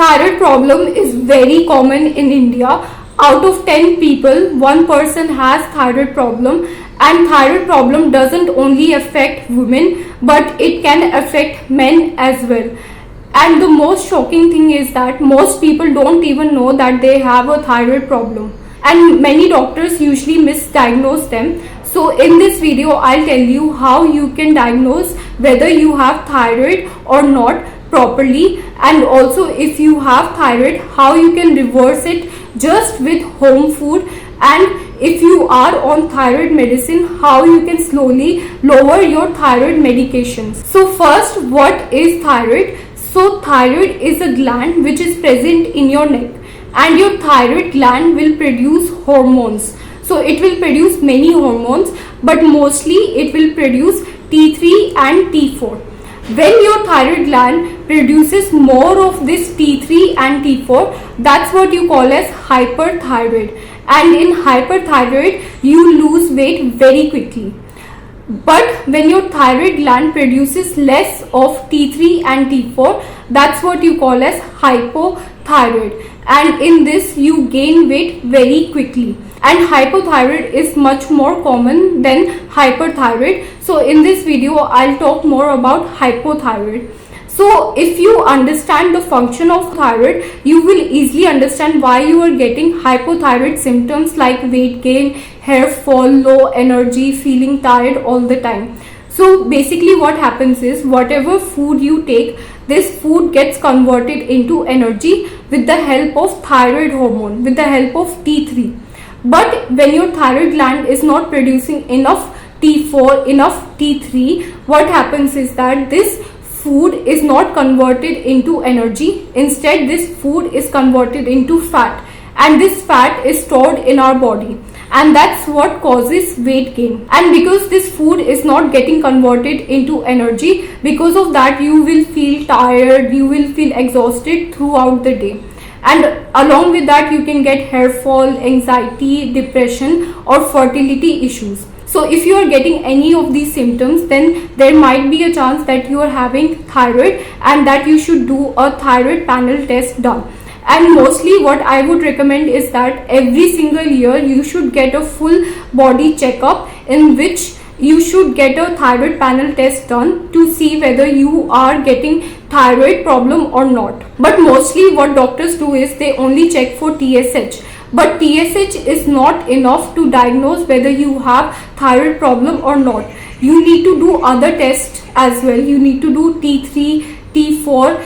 Thyroid problem is very common in India. Out of 10 people, one person has thyroid problem, and thyroid problem doesn't only affect women but it can affect men as well. And the most shocking thing is that most people don't even know that they have a thyroid problem, and many doctors usually misdiagnose them. So in this video I'll tell you how you can diagnose whether you have thyroid or not properly, and also if you have thyroid, how you can reverse it just with home food, and if you are on thyroid medicine, how you can slowly lower your thyroid medications. So first, what is thyroid? So thyroid is a gland which is present in your neck, and your thyroid gland will produce hormones. So it will produce many hormones, but mostly it will produce T3 and T4. When your thyroid gland produces more of this T3 and T4, that's what you call as hyperthyroid. And in hyperthyroid, you lose weight very quickly. But when your thyroid gland produces less of T3 and T4, that's what you call as hypothyroid. And in this, you gain weight very quickly. And hypothyroid is much more common than hyperthyroid. So in this video, I'll talk more about hypothyroid. So if you understand the function of thyroid, you will easily understand why you are getting hypothyroid symptoms like weight gain, hair fall, low energy, feeling tired all the time. So basically what happens is, whatever food you take, this food gets converted into energy with the help of thyroid hormone, with the help of T3. But when your thyroid gland is not producing enough T4, enough T3, what happens is that this food is not converted into energy. Instead, this food is converted into fat, and this fat is stored in our body, and that's what causes weight gain. And because this food is not getting converted into energy, because of that you will feel tired, you will feel exhausted throughout the day. And along with that, you can get hair fall, anxiety, depression, or fertility issues. So if you are getting any of these symptoms, then there might be a chance that you are having thyroid, and that you should do a thyroid panel test done. And mostly what I would recommend is that every single year you should get a full body checkup, in which you should get a thyroid panel test done to see whether you are getting thyroid problem or not. But mostly what doctors do is they only check for TSH. But TSH is not enough to diagnose whether you have thyroid problem or not. You need to do other tests as well. You need to do T3, T4,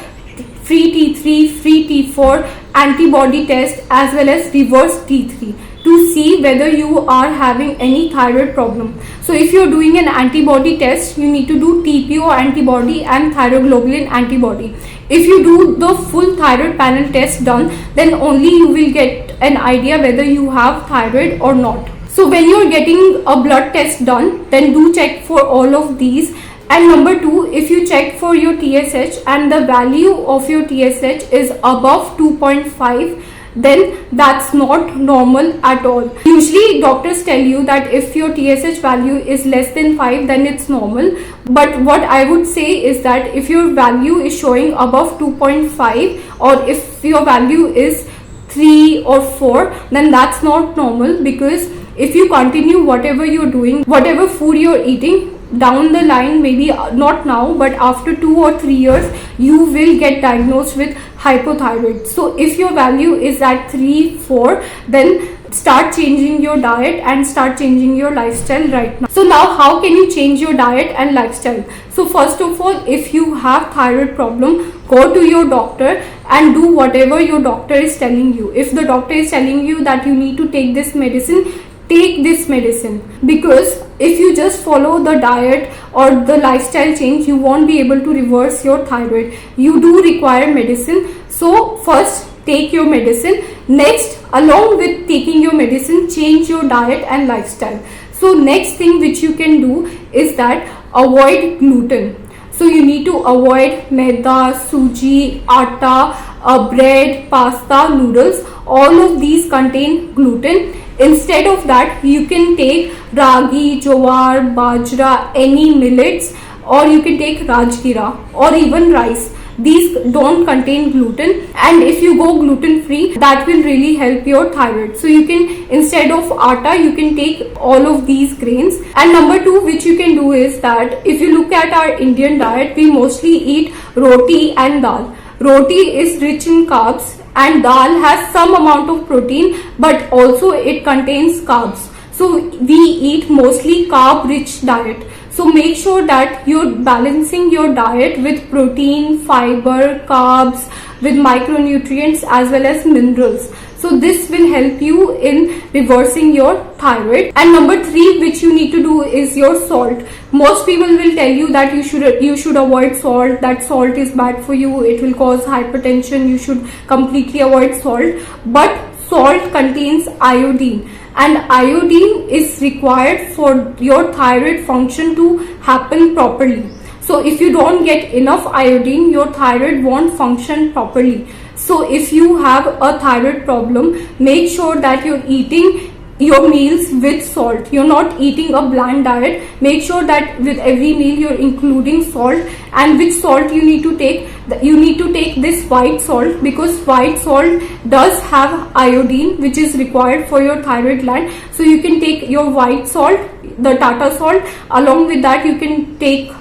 free T3, free T4, antibody test, as well as reverse T3, to see whether you are having any thyroid problem. So if you're doing an antibody test, you need to do TPO antibody and thyroglobulin antibody. If you do the full thyroid panel test done, then only you will get an idea whether you have thyroid or not. So when you're getting a blood test done, then do check for all of these. And number 2, if you check for your TSH and the value of your TSH is above 2.5, then that's not normal at all. Usually doctors tell you that if your TSH value is less than 5, then it's normal. But what I would say is that if your value is showing above 2.5, or if your value is 3 or 4, then that's not normal. Because if you continue whatever you're doing, whatever food you're eating, down the line, maybe not now, but after 2 or 3 years, you will get diagnosed with hypothyroid. So if your value is at 3, 4, then start changing your diet and start changing your lifestyle right now. So now how can you change your diet and lifestyle? So first of all, if you have thyroid problem, go to your doctor and do whatever your doctor is telling you. If the doctor is telling you that you need to take this medicine, take this medicine. Because if you just follow the diet or the lifestyle change, you won't be able to reverse your thyroid. You do require medicine. So first, take your medicine. Next, along with taking your medicine, change your diet and lifestyle. So next thing which you can do is that avoid gluten. So you need to avoid maida, suji, atta, bread, pasta, noodles. All of these contain gluten. Instead of that, you can take ragi, jowar, bajra, any millets, or you can take rajgira or even rice. these don't contain gluten, and if you go gluten free, that will really help your thyroid. So you can, instead of atta, you can take all of these grains. And number two, which you can do is that if you look at our Indian diet, we mostly eat roti and dal. Roti is rich in carbs and dal has some amount of protein, but also it contains carbs. So we eat mostly carb rich diet. So make sure that you're balancing your diet with protein, fiber, carbs, with micronutrients as well as minerals. So this will help you in reversing your thyroid. And number three, which you need to do, is your salt. Most people will tell you that you should avoid salt, that salt is bad for you, it will cause hypertension, you should completely avoid salt. But salt contains iodine, and iodine is required for your thyroid function to happen properly. So if you don't get enough iodine, your thyroid won't function properly. So if you have a thyroid problem, make sure that you're eating your meals with salt. You're not eating a bland diet. Make sure that with every meal you're including salt. And which salt you need to take? You need to take this white salt, because white salt does have iodine, which is required for your thyroid gland. So you can take your white salt, the Tata salt. Along with that, you can take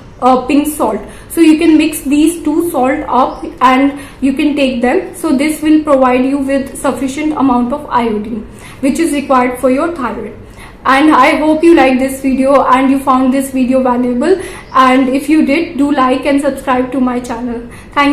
pink salt. So you can mix these two salt up and you can take them. So this will provide you with sufficient amount of iodine, which is required for your thyroid. And I hope you liked this video and you found this video valuable. And if you did, do like and subscribe to my channel. Thank you.